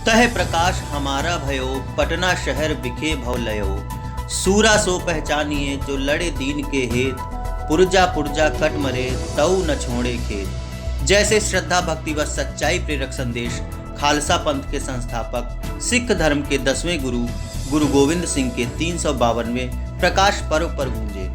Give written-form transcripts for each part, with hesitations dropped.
तह प्रकाश हमारा भयो, पटना शहर बिखे भव लयो। सूरा सो पहचानिए जो लड़े दीन के हेत, पुरजा पुरजा कट मरे तऊ न छोड़े खेत। जैसे श्रद्धा भक्ति व सच्चाई प्रेरक संदेश खालसा पंथ के संस्थापक सिख धर्म के 10वें गुरु गुरु गोविंद सिंह के 352वें प्रकाश पर्व पर गूंजे।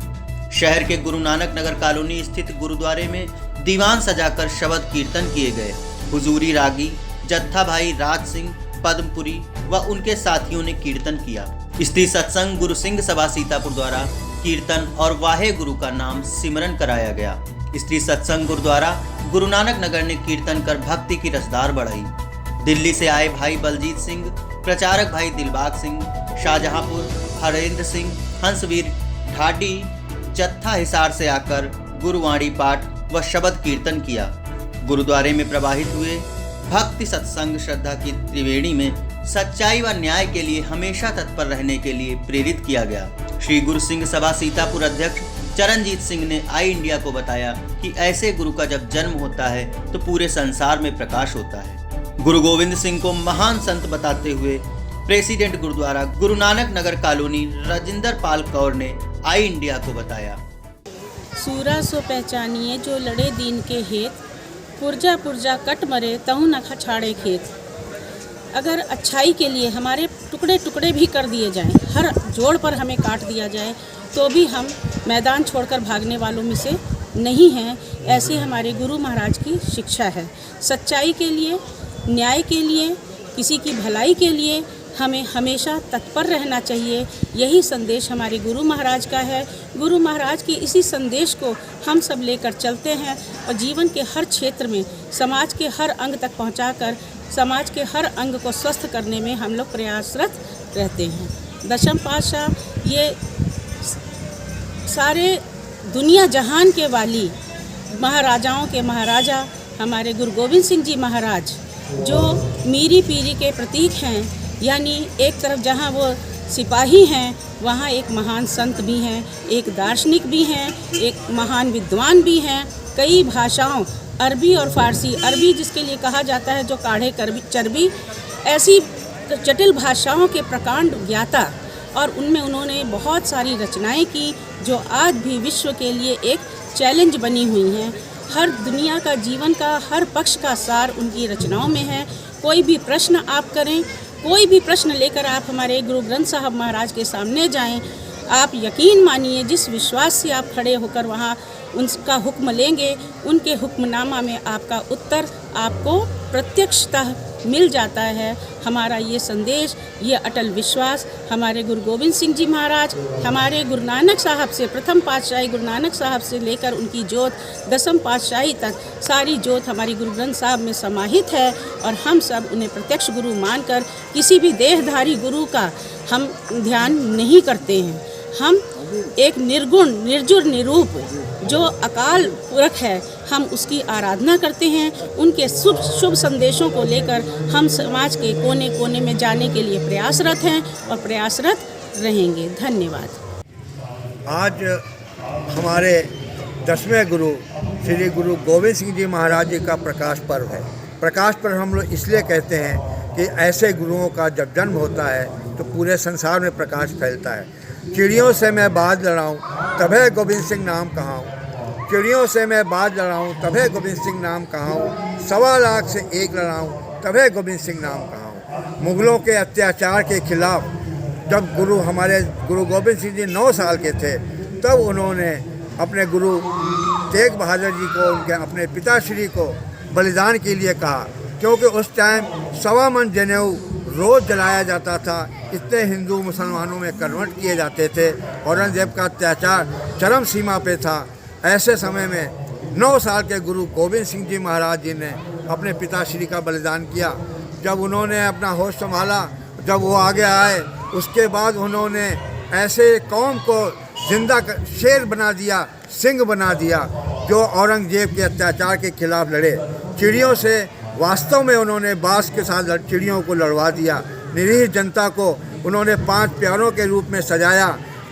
शहर के गुरु नानक नगर कॉलोनी स्थित गुरुद्वारे में दीवान सजाकर शबद कीर्तन किए गए। हुजूरी रागी जत्था भाई राज सिंह पद्मपुरी व उनके साथियों ने कीर्तन किया। स्त्री सत्संग गुरु सिंह सभा सीतापुर द्वारा कीर्तन और वाहे गुरु का नाम सिमरन कराया गया। स्त्री सत्संग गुरुद्वारा गुरु नानक नगर ने कीर्तन कर भक्ति की रसदार बढ़ाई। दिल्ली से आए भाई बलजीत सिंह, प्रचारक भाई दिलबाग सिंह, शाहजहांपुर हरेंद्र सिंह, हंसवीर ढाडी जत्था हिसार से आकर गुरुवाणी पाठ व शबद कीर्तन किया। गुरुद्वारे में प्रवाहित हुए भक्ति सत्संग श्रद्धा की त्रिवेणी में सच्चाई व न्याय के लिए हमेशा तत्पर रहने के लिए प्रेरित किया गया। श्री गुरु सिंह सभा सीतापुर अध्यक्ष चरणजीत सिंह ने आई इंडिया को बताया कि ऐसे गुरु का जब जन्म होता है तो पूरे संसार में प्रकाश होता है। गुरु गोविंद सिंह को महान संत बताते हुए प्रेसिडेंट गुरुद्वारा गुरु नानक नगर कॉलोनी राजिंदर पाल कौर ने आई इंडिया को बताया। सूरा सो पहचानिए जो लड़े दीन के हेत, पुरजा पुरजा कट मरे तहु न छाड़े खेत। अगर अच्छाई के लिए हमारे टुकड़े टुकड़े भी कर दिए जाएं, हर जोड़ पर हमें काट दिया जाए, तो भी हम मैदान छोड़कर भागने वालों में से नहीं हैं। ऐसे हमारे गुरु महाराज की शिक्षा है। सच्चाई के लिए, न्याय के लिए, किसी की भलाई के लिए हमें हमेशा तत्पर रहना चाहिए। यही संदेश हमारे गुरु महाराज का है। गुरु महाराज के इसी संदेश को हम सब लेकर चलते हैं और जीवन के हर क्षेत्र में समाज के हर अंग तक पहुंचाकर समाज के हर अंग को स्वस्थ करने में हम लोग प्रयासरत रहते हैं। दशम पातशाह ये सारे दुनिया जहान के वाली महाराजाओं के महाराजा हमारे गुरु गोविंद सिंह जी महाराज, जो मीरी पीरी के प्रतीक हैं। यानी एक तरफ जहाँ वो सिपाही हैं, वहाँ एक महान संत भी हैं, एक दार्शनिक भी हैं, एक महान विद्वान भी हैं। कई भाषाओं, अरबी और फारसी, अरबी जिसके लिए कहा जाता है जो काढ़े चर्बी, ऐसी जटिल भाषाओं के प्रकांड ज्ञाता, और उनमें उन्होंने बहुत सारी रचनाएं की जो आज भी विश्व के लिए एक चैलेंज बनी हुई हैं। हर दुनिया का जीवन का हर पक्ष का सार उनकी रचनाओं में है। कोई भी प्रश्न आप करें, कोई भी प्रश्न लेकर आप हमारे गुरु ग्रंथ साहब महाराज के सामने जाएं, आप यकीन मानिए जिस विश्वास से आप खड़े होकर वहाँ उनका हुक्म लेंगे, उनके हुक्मनामा में आपका उत्तर आपको प्रत्यक्षतः मिल जाता है। हमारा ये संदेश, ये अटल विश्वास हमारे गुरु गोविंद सिंह जी महाराज, हमारे गुरु नानक साहब से, प्रथम पातशाही गुरु नानक साहब से लेकर उनकी जोत दसम पातशाही तक, सारी जोत हमारी गुरु ग्रंथ साहब में समाहित है। और हम सब उन्हें प्रत्यक्ष गुरु मानकर किसी भी देहधारी गुरु का हम ध्यान नहीं करते हैं। हम एक निर्गुण निर्जुर निरूप जो अकाल पुरख है, हम उसकी आराधना करते हैं। उनके शुभ संदेशों को लेकर हम समाज के कोने कोने में जाने के लिए प्रयासरत हैं और प्रयासरत रहेंगे। धन्यवाद। आज हमारे 10वें गुरु श्री गुरु गोविंद सिंह जी महाराज जी का प्रकाश पर्व है। प्रकाश पर्व हम लोग इसलिए कहते हैं कि ऐसे गुरुओं का जब जन्म होता है तो पूरे संसार में प्रकाश फैलता है। चिड़ियों से मैं बाज लड़ाऊँ तभे गोविंद सिंह नाम कहाऊँ, चिड़ियों से मैं बाज लड़ाऊँ तभे गोविंद सिंह नाम कहाऊँ, 1.25 लाख से एक लड़ाऊँ तभे गोविंद सिंह नाम कहाऊँ। मुग़लों के अत्याचार के खिलाफ जब हमारे गुरु गोविंद सिंह जी 9 साल के थे, तब उन्होंने अपने गुरु तेग बहादुर जी को, उनके अपने पिताश्री को बलिदान के लिए कहा, क्योंकि उस टाइम 1.25 मन जनेऊ रोज़ जलाया जाता था। इतने हिंदू मुसलमानों में कन्वर्ट किए जाते थे। औरंगजेब का अत्याचार चरम सीमा पे था। ऐसे समय में 9 साल के गुरु गोविंद सिंह जी महाराज जी ने अपने पिताश्री का बलिदान किया। जब उन्होंने अपना होश संभाला, जब वो आगे आए, उसके बाद उन्होंने ऐसे कौम को जिंदा शेर बना दिया, सिंह बना दिया, जो औरंगजेब के अत्याचार के खिलाफ लड़े। चिड़ियों से वास्तव में उन्होंने बाँस के साथ चिड़ियों को लड़वा दिया। निरीह जनता को उन्होंने 5 प्यारों के रूप में सजाया।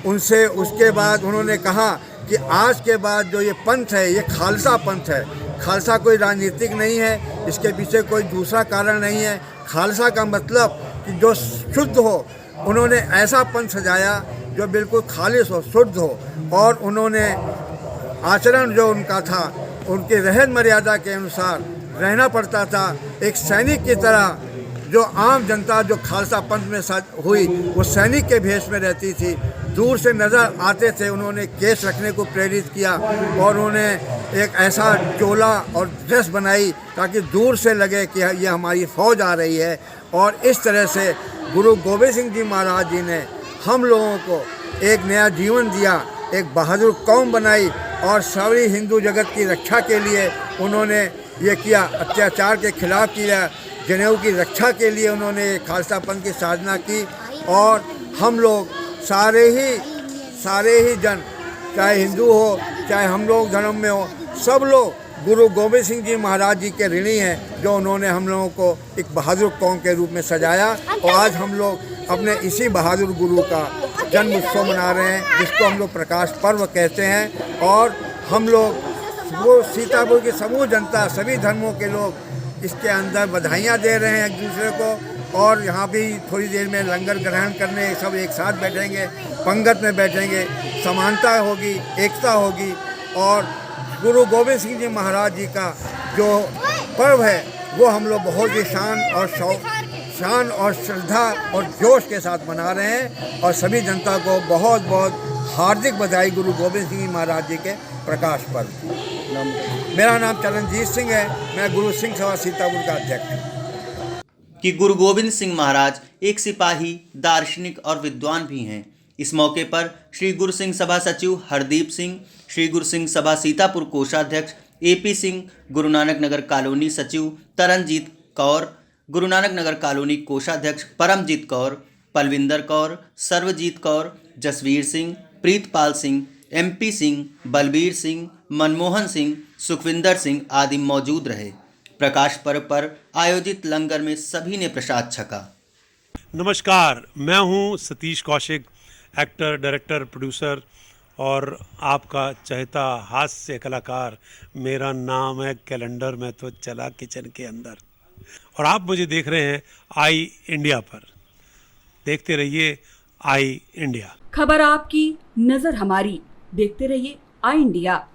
उनसे उसके बाद उन्होंने कहा कि आज के बाद जो ये पंथ है, ये खालसा पंथ है। खालसा कोई राजनीतिक नहीं है, इसके पीछे कोई दूसरा कारण नहीं है। खालसा का मतलब कि जो शुद्ध हो, उन्होंने ऐसा पंथ सजाया जो बिल्कुल खालिश हो, शुद्ध हो, और उन्होंने आचरण जो उनका था, उनके रहन मर्यादा के अनुसार रहना पड़ता था। एक सैनिक की तरह जो आम जनता जो खालसा पंथ में हुई, वो सैनिक के भेष में रहती थी। दूर से नज़र आते थे, उन्होंने केस रखने को प्रेरित किया और उन्होंने एक ऐसा चोला और ड्रेस बनाई ताकि दूर से लगे कि ये हमारी फ़ौज आ रही है। और इस तरह से गुरु गोबिंद सिंह जी महाराज जी ने हम लोगों को एक नया जीवन दिया, एक बहादुर कौम बनाई और सारी हिंदू जगत की रक्षा के लिए उन्होंने ये किया, अत्याचार के खिलाफ किया, जनेऊ की रक्षा के लिए उन्होंने खालसा पंथ की साधना की। और हम लोग सारे ही जन, चाहे हिंदू हो चाहे हम लोग धर्म में हो, सब लोग गुरु गोबिंद सिंह जी महाराज जी के ऋणी हैं, जो उन्होंने हम लोगों को एक बहादुर कौम के रूप में सजाया। और आज हम लोग अपने इसी बहादुर गुरु का जन्म उत्सव मना रहे हैं, जिसको हम लोग प्रकाश पर्व कहते हैं। और हम लोग वो सीतापुर की समूह जनता, सभी धर्मों के लोग इसके अंदर बधाइयाँ दे रहे हैं एक दूसरे को। और यहाँ भी थोड़ी देर में लंगर ग्रहण करने सब एक साथ बैठेंगे, पंगत में बैठेंगे, समानता होगी, एकता होगी। और गुरु गोबिंद सिंह जी महाराज जी का जो पर्व है वो हम लोग बहुत ही शान और श्रद्धा और जोश के साथ मना रहे हैं। और सभी जनता को बहुत बहुत हार्दिक बधाई गुरु गोबिंद सिंह जी महाराज जी के प्रकाश पर्व। मेरा नाम चरणजीत सिंह है, मैं गुरु सिंह सभा सीतापुर का अध्यक्ष हूँ। कि गुरु गोविंद सिंह महाराज एक सिपाही, दार्शनिक और विद्वान भी हैं। इस मौके पर श्री गुरु सिंह सभा सचिव हरदीप सिंह, श्री गुरु सिंह सभा सीतापुर कोषाध्यक्ष AP सिंह, गुरु नानक नगर कॉलोनी सचिव तरनजीत कौर, गुरु नानक नगर कॉलोनी कोषाध्यक्ष परमजीत कौर, पलविंदर कौर, सर्वजीत कौर, जसवीर सिंह, प्रीतपाल सिंह, MP सिंह, बलबीर सिंह, मनमोहन सिंह, सुखविंदर सिंह आदि मौजूद रहे। प्रकाश पर्व पर आयोजित लंगर में सभी ने प्रसाद छका। नमस्कार, मैं हूं Satish Kaushik, actor, director, producer और आपका चहेता हास्य कलाकार। मेरा नाम है कैलेंडर में तो चला किचन के अंदर, और आप मुझे देख रहे हैं आई इंडिया पर। देखते रहिए आई इंडिया। खबर आपकी, नजर हमारी। देखते रहिए आई इंडिया।